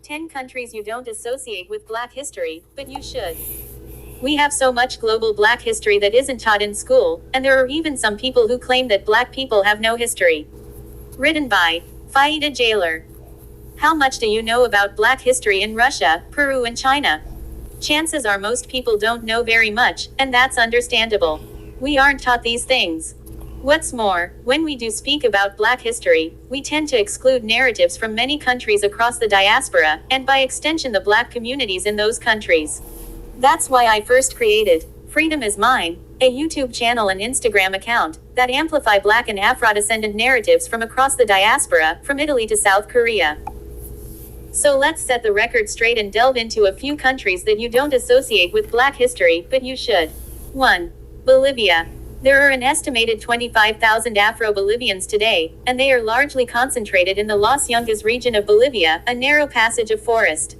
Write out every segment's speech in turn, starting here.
10 countries you don't associate with Black history, but you should. We have so much global Black history that isn't taught in school, and there are even some people who claim that Black people have no history. Written by Faida Jailer. How much do you know about Black history in Russia, Peru, and China? Chances are most people don't know very much, and that's understandable. We aren't taught these things. What's more, when we do speak about Black history, we tend to exclude narratives from many countries across the diaspora, and by extension the Black communities in those countries. That's why I first created Freedom is Mine, a YouTube channel and Instagram account that amplify Black and Afro-descendant narratives from across the diaspora, from Italy to South Korea. So let's set the record straight and delve into a few countries that you don't associate with Black history, but you should. 1. Bolivia. There are an estimated 25,000 Afro-Bolivians today, and they are largely concentrated in the Los Yungas region of Bolivia, a narrow passage of forest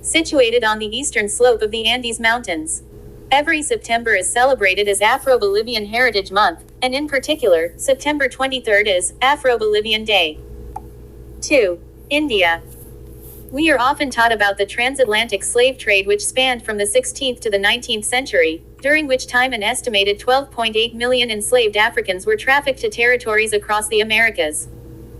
situated on the eastern slope of the Andes Mountains. Every September is celebrated as Afro-Bolivian Heritage Month, and in particular, September 23rd is Afro-Bolivian Day. 2. India. We are often taught about the transatlantic slave trade which spanned from the 16th to the 19th century, during which time an estimated 12.8 million enslaved Africans were trafficked to territories across the Americas.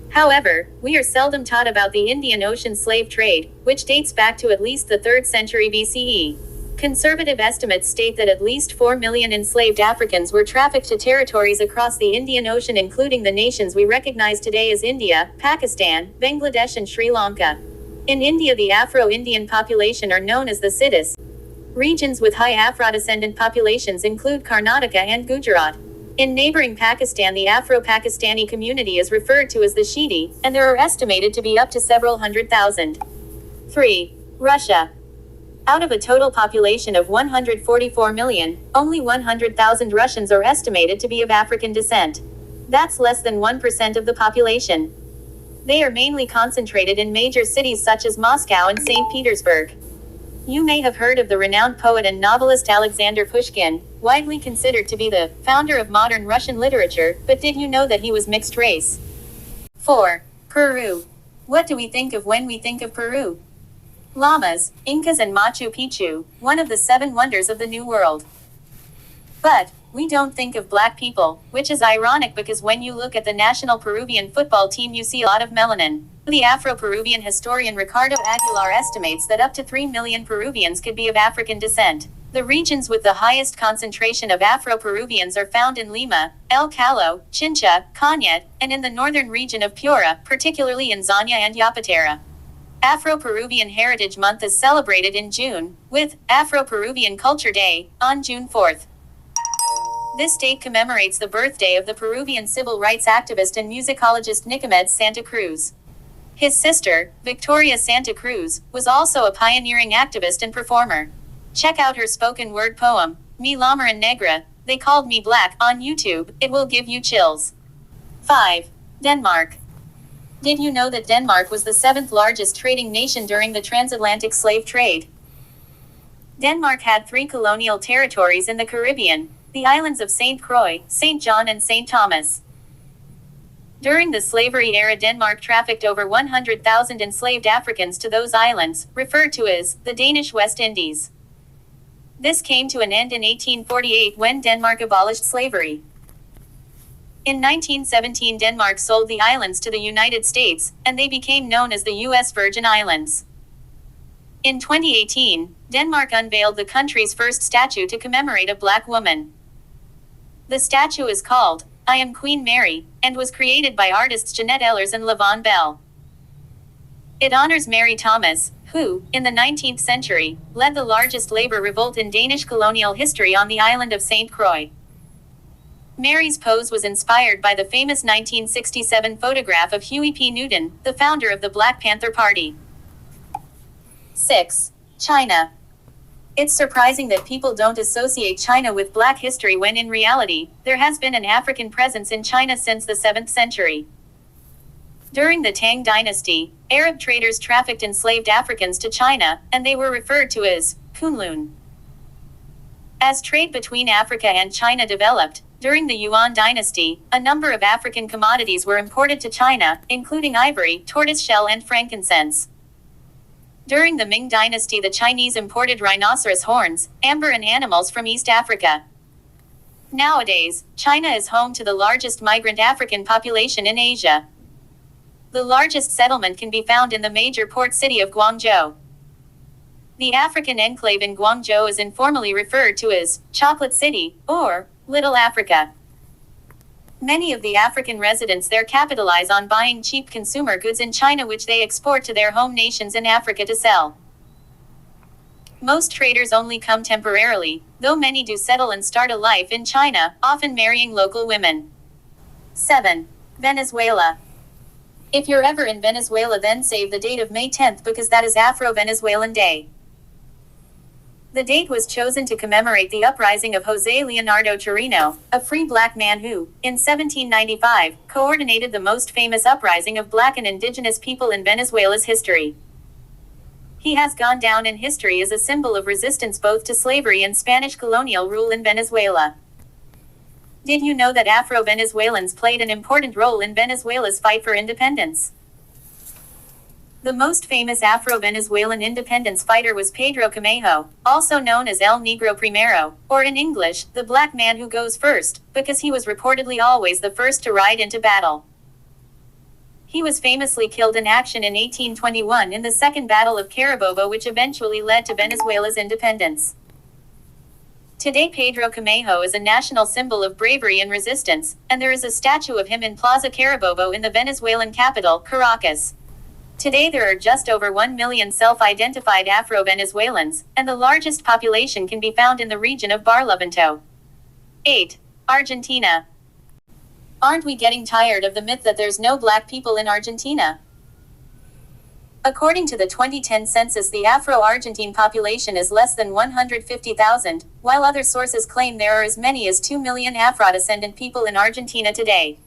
However, we are seldom taught about the Indian Ocean slave trade, which dates back to at least the 3rd century BCE. Conservative estimates state that at least 4 million enslaved Africans were trafficked to territories across the Indian Ocean, including the nations we recognize today as India, Pakistan, Bangladesh, and Sri Lanka. In India, the Afro-Indian population are known as the Siddhis. Regions with high Afro-descendant populations include Karnataka and Gujarat. In neighboring Pakistan, the Afro-Pakistani community is referred to as the Shidi, and there are estimated to be up to several 100,000. 3. Russia. Out of a total population of 144 million, only 100,000 Russians are estimated to be of African descent. That's less than 1% of the population. They are mainly concentrated in major cities such as Moscow and St. Petersburg. You may have heard of the renowned poet and novelist Alexander Pushkin, widely considered to be the founder of modern Russian literature, but did you know that he was mixed race? 4. Peru. What do we think of when we think of Peru? Llamas, Incas, and Machu Picchu, one of the 7 wonders of the New World. But we don't think of Black people, which is ironic because when you look at the national Peruvian football team you see a lot of melanin. The Afro-Peruvian historian Ricardo Aguilar estimates that up to 3 million Peruvians could be of African descent. The regions with the highest concentration of Afro-Peruvians are found in Lima, El Callao, Chincha, Cañete, and in the northern region of Piura, particularly in Zanya and Yapatera. Afro-Peruvian Heritage Month is celebrated in June, with Afro-Peruvian Culture Day on June 4th. This date commemorates the birthday of the Peruvian civil rights activist and musicologist Nicomedes Santa Cruz. His sister, Victoria Santa Cruz, was also a pioneering activist and performer. Check out her spoken word poem, Mi Llamaron Negra, They Called Me Black, on YouTube. It will give you chills. 5. Denmark. Did you know that Denmark was the 7th largest trading nation during the transatlantic slave trade? Denmark had 3 colonial territories in the Caribbean, the islands of St. Croix, St. John, and St. Thomas. During the slavery era, Denmark trafficked over 100,000 enslaved Africans to those islands, referred to as the Danish West Indies. This came to an end in 1848 when Denmark abolished slavery. In 1917, Denmark sold the islands to the United States, and they became known as the U.S. Virgin Islands. In 2018, Denmark unveiled the country's first statue to commemorate a Black woman. The statue is called I Am Queen Mary, and was created by artists Jeanette Ehlers and Levon Bell. It honors Mary Thomas, who, in the 19th century, led the largest labor revolt in Danish colonial history on the island of St. Croix. Mary's pose was inspired by the famous 1967 photograph of Huey P. Newton, the founder of the Black Panther Party. 6. China. It's surprising that people don't associate China with Black history when in reality, there has been an African presence in China since the 7th century. During the Tang dynasty, Arab traders trafficked enslaved Africans to China, and they were referred to as Kunlun. As trade between Africa and China developed, during the Yuan dynasty, a number of African commodities were imported to China, including ivory, tortoiseshell, and frankincense. During the Ming Dynasty, the Chinese imported rhinoceros horns, amber, and animals from East Africa. Nowadays, China is home to the largest migrant African population in Asia. The largest settlement can be found in the major port city of Guangzhou. The African enclave in Guangzhou is informally referred to as Chocolate City, or Little Africa. Many of the African residents there capitalize on buying cheap consumer goods in China, which they export to their home nations in Africa to sell. Most traders only come temporarily, though many do settle and start a life in China, often marrying local women. 7. Venezuela. If you're ever in Venezuela, then save the date of May 10th because that is Afro-Venezuelan Day. The date was chosen to commemorate the uprising of José Leonardo Chirino, a free black man who, in 1795, coordinated the most famous uprising of black and indigenous people in Venezuela's history. He has gone down in history as a symbol of resistance both to slavery and Spanish colonial rule in Venezuela. Did you know that Afro-Venezuelans played an important role in Venezuela's fight for independence? The most famous Afro-Venezuelan independence fighter was Pedro Camejo, also known as El Negro Primero, or in English, the black man who goes first, because he was reportedly always the first to ride into battle. He was famously killed in action in 1821 in the Second Battle of Carabobo, which eventually led to Venezuela's independence. Today, Pedro Camejo is a national symbol of bravery and resistance, and there is a statue of him in Plaza Carabobo in the Venezuelan capital, Caracas. Today there are just over 1 million self-identified Afro-Venezuelans, and the largest population can be found in the region of Barlovento. 8. Argentina. Aren't we getting tired of the myth that there's no black people in Argentina? According to the 2010 census, the Afro-Argentine population is less than 150,000, while other sources claim there are as many as 2 million Afro-descendant people in Argentina today.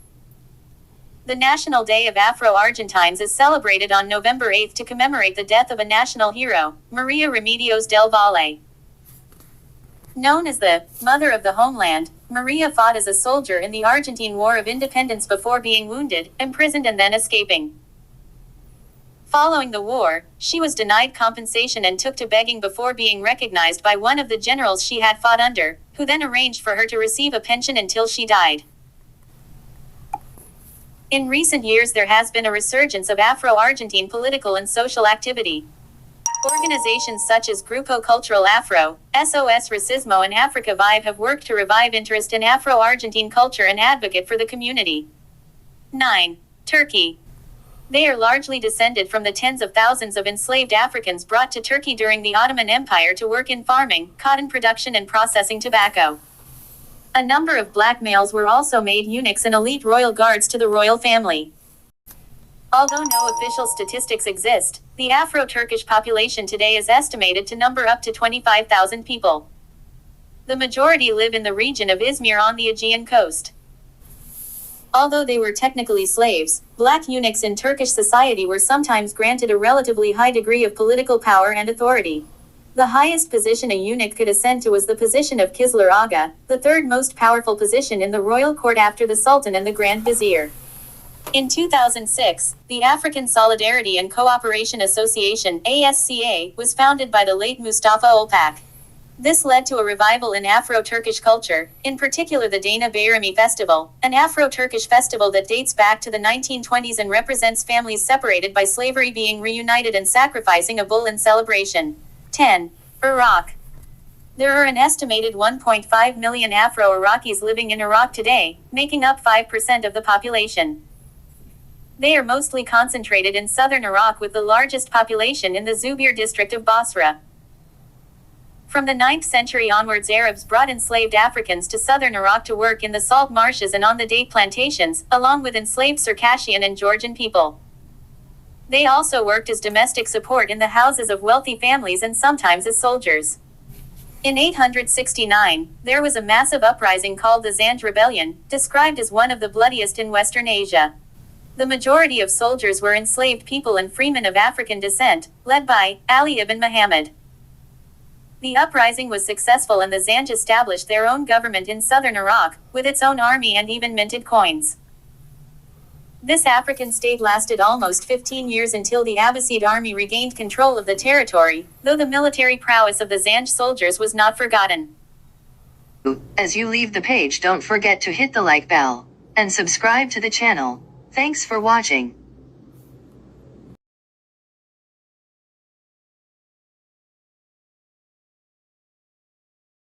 The National Day of Afro-Argentines is celebrated on November 8 to commemorate the death of a national hero, Maria Remedios del Valle. Known as the Mother of the Homeland, Maria fought as a soldier in the Argentine War of Independence before being wounded, imprisoned, and then escaping. Following the war, she was denied compensation and took to begging before being recognized by one of the generals she had fought under, who then arranged for her to receive a pension until she died. In recent years, there has been a resurgence of Afro-Argentine political and social activity. Organizations such as Grupo Cultural Afro, SOS Racismo, and Africa Vibe have worked to revive interest in Afro-Argentine culture and advocate for the community. 9. Turkey. They are largely descended from the tens of thousands of enslaved Africans brought to Turkey during the Ottoman Empire to work in farming, cotton production, and processing tobacco. A number of black males were also made eunuchs and elite royal guards to the royal family. Although no official statistics exist, the Afro-Turkish population today is estimated to number up to 25,000 people. The majority live in the region of Izmir on the Aegean coast. Although they were technically slaves, black eunuchs in Turkish society were sometimes granted a relatively high degree of political power and authority. The highest position a eunuch could ascend to was the position of Kizlar Aga, the third most powerful position in the royal court after the Sultan and the Grand Vizier. In 2006, the African Solidarity and Cooperation Association (ASCA) was founded by the late Mustafa Olpak. This led to a revival in Afro-Turkish culture, in particular the Dana Bayrami Festival, an Afro-Turkish festival that dates back to the 1920s and represents families separated by slavery being reunited and sacrificing a bull in celebration. 10. Iraq. There are an estimated 1.5 million Afro-Iraqis living in Iraq today, making up 5% of the population. They are mostly concentrated in southern Iraq, with the largest population in the Zubir district of Basra. From the 9th century onwards, Arabs brought enslaved Africans to southern Iraq to work in the salt marshes and on the date plantations, along with enslaved Circassian and Georgian people. They also worked as domestic support in the houses of wealthy families and sometimes as soldiers. In 869, there was a massive uprising called the Zanj Rebellion, described as one of the bloodiest in Western Asia. The majority of soldiers were enslaved people and freemen of African descent, led by Ali ibn Muhammad. The uprising was successful and the Zanj established their own government in southern Iraq, with its own army and even minted coins. This African state lasted almost 15 years until the Abbasid army regained control of the territory, though the military prowess of the Zanj soldiers was not forgotten. As you leave the page, don't forget to hit the like bell and subscribe to the channel. Thanks for watching.